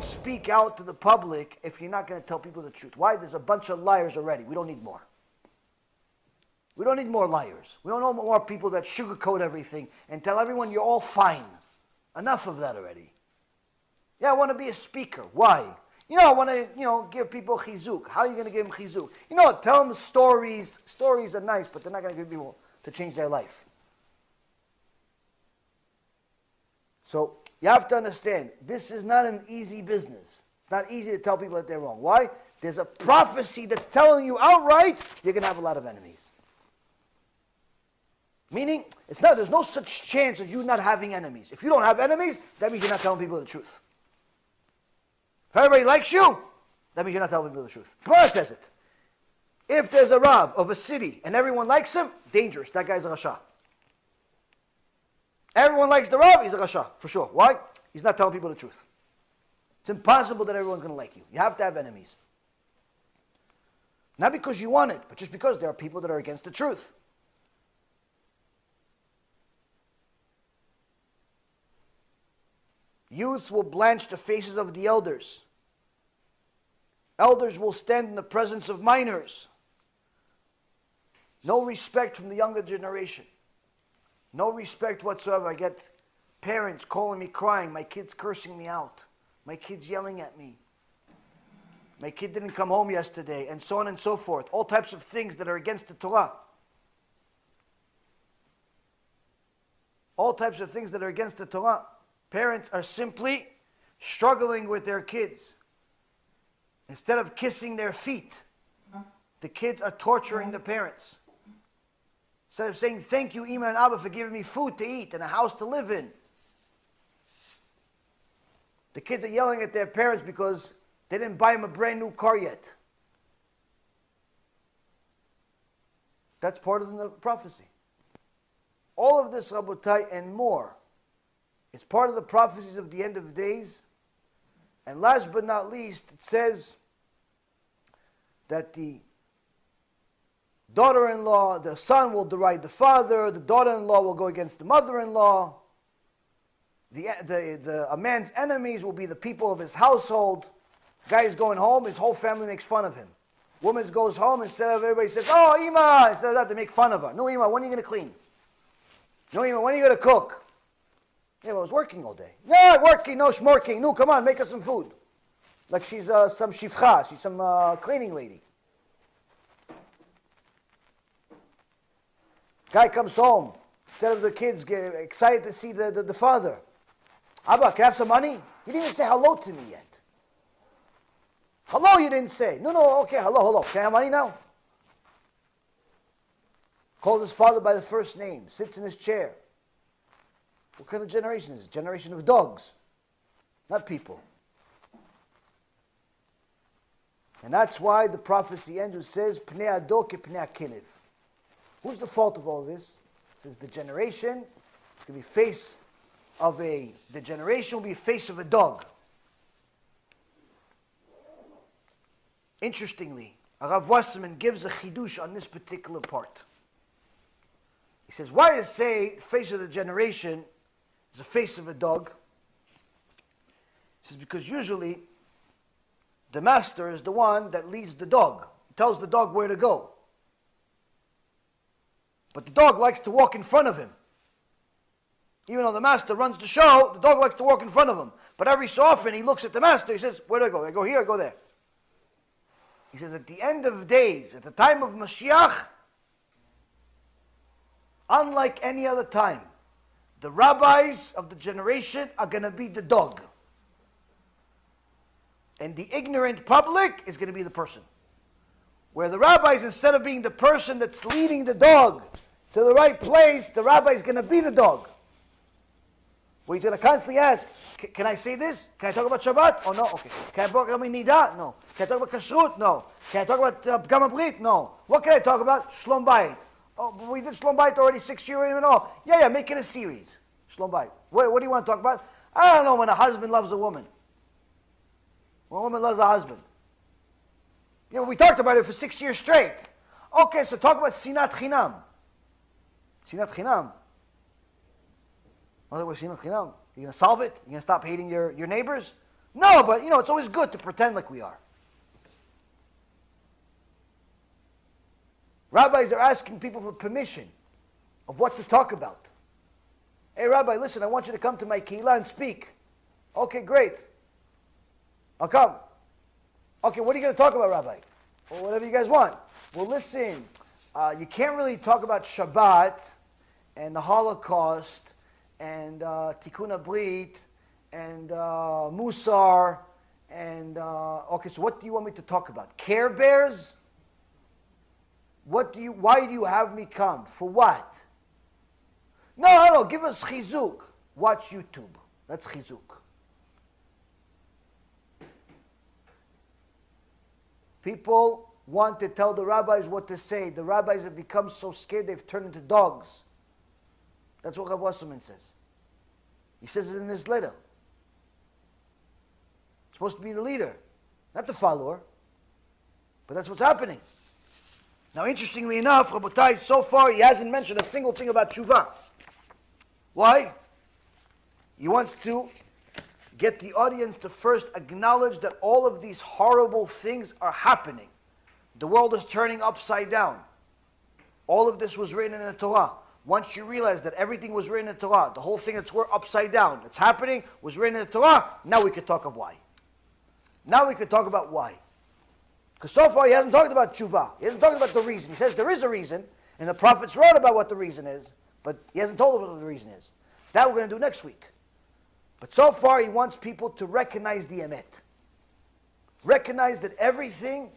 speak out to the public if you're not going to tell people the truth? Why? There's a bunch of liars already. We don't need more. We don't need more liars. We don't need more people that sugarcoat everything and tell everyone you're all fine. Enough of that already. Yeah, I want to be a speaker. Why? I want to, give people chizuk. How are you going to give them chizuk? Tell them stories. Stories are nice, but they're not going to give people to change their life. So, you have to understand, this is not an easy business. It's not easy to tell people that they're wrong. Why? There's a prophecy that's telling you outright you're going to have a lot of enemies. Meaning, there's no such chance of you not having enemies. If you don't have enemies, that means you're not telling people the truth. If everybody likes you, that means you're not telling people the truth. Gemara says it. If there's a Rav of a city and everyone likes him, dangerous. That guy's a Rasha. Everyone likes the Rav, he's a Rasha, for sure. Why? He's not telling people the truth. It's impossible that everyone's going to like you. You have to have enemies. Not because you want it, but just because there are people that are against the truth. Youth will blanch the faces of the elders. Elders will stand in the presence of minors. No respect from the younger generation. No respect whatsoever. I get parents calling me crying. My kid's cursing me out. My kid's yelling at me. My kid didn't come home yesterday, and so on and so forth. All types of things that are against the Torah. All types of things that are against the Torah. Parents are simply struggling with their kids. Instead of kissing their feet, the kids are torturing the parents. Instead of saying, thank you, Ima and Abba, for giving me food to eat and a house to live in. The kids are yelling at their parents because they didn't buy them a brand new car yet. That's part of the prophecy. All of this, Rabotai, and more, it's part of the prophecies of the end of days. And last but not least, it says that the daughter-in-law, the son will deride the father, the daughter-in-law will go against the mother-in-law. A man's enemies will be the people of his household. Guy's going home, his whole family makes fun of him. Woman goes home, instead of everybody says, oh, Ima, instead of that, they make fun of her. No, Ima, when are you going to clean? No, Ima, when are you going to cook? Yeah, well, I was working all day. Yeah, working, no schmorking. No, come on, make us some food. Like she's some shifcha, she's some cleaning lady. Guy comes home. Instead of the kids get excited to see the father. Abba, can I have some money? He didn't even say hello to me yet. Hello, you didn't say. No, okay, hello. Can I have money now? Calls his father by the first name, sits in his chair. What kind of generation is it? Generation of dogs, not people. And that's why the prophecy ends, who says, Pnei ado ke pnei hakelev. Who's the fault of all this? It says the generation will be face of the generation will be face of a dog. Interestingly, Rav Wasserman gives a chidush on this particular part. He says, why does it say face of the generation is the face of a dog? He says, because usually the master is the one that leads the dog. He tells the dog where to go. But the dog likes to walk in front of him. Even though the master runs the show, the dog likes to walk in front of him. But every so often he looks at the master, he says, where do I go? I go here, I go there. He says, at the end of days, at the time of Mashiach, unlike any other time, the rabbis of the generation are going to be the dog. And the ignorant public is going to be the person. Where the rabbis, instead of being the person that's leading the dog to the right place, the rabbi is going to be the dog. Where he's going to constantly ask, can I say this? Can I talk about Shabbat? Oh, no. Okay. Can I talk about Nidah? No. Can I talk about Kashrut? No. Can I talk about Pgam Brit? No. What can I talk about? Shlom Bayit. Oh, but we did Shlom Bayit already 6 years and all. Yeah, make it a series. Shlom Bayit. What do you want to talk about? I don't know, when a husband loves a woman. When a woman loves a husband. Yeah, we talked about it for 6 years straight. Okay, so talk about Sinat Chinam. Sinat Chinam. What about Sinat Chinam? You're going to solve it? You're going to stop hating your neighbors? No, but it's always good to pretend like we are. Rabbis are asking people for permission of what to talk about. Hey, Rabbi, listen, I want you to come to my kehillah and speak. Okay, great. I'll come. Okay, what are you going to talk about, Rabbi? Well, whatever you guys want. Well, listen, you can't really talk about Shabbat and the Holocaust and Tikkun HaBrit and Musar and, okay, so what do you want me to talk about? Care Bears? Why do you have me come? For what? No, give us chizuk. Watch YouTube. That's chizuk. People want to tell the rabbis what to say. The rabbis have become so scared they've turned into dogs. That's what Rav Wasserman says. He says it in his letter. Supposed to be the leader, not the follower. But that's what's happening. Now, interestingly enough, Rabotai, so far he hasn't mentioned a single thing about tshuva. Why? He wants to get the audience to first acknowledge that all of these horrible things are happening. The world is turning upside down. All of this was written in the Torah. Once you realize that everything was written in the Torah, the whole thing that's upside down, it's happening, was written in the Torah, now we could talk of why. Now we could talk about why. Because so far he hasn't talked about tshuva. He hasn't talked about the reason. He says there is a reason, and the prophets wrote about what the reason is, but he hasn't told us what the reason is. That we're going to do next week. But so far he wants people to recognize the emet. Recognize that everything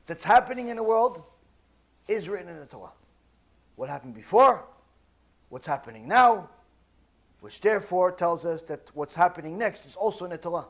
that's happening in the world is written in the Torah. What happened before, what's happening now, which therefore tells us that what's happening next is also in the Torah.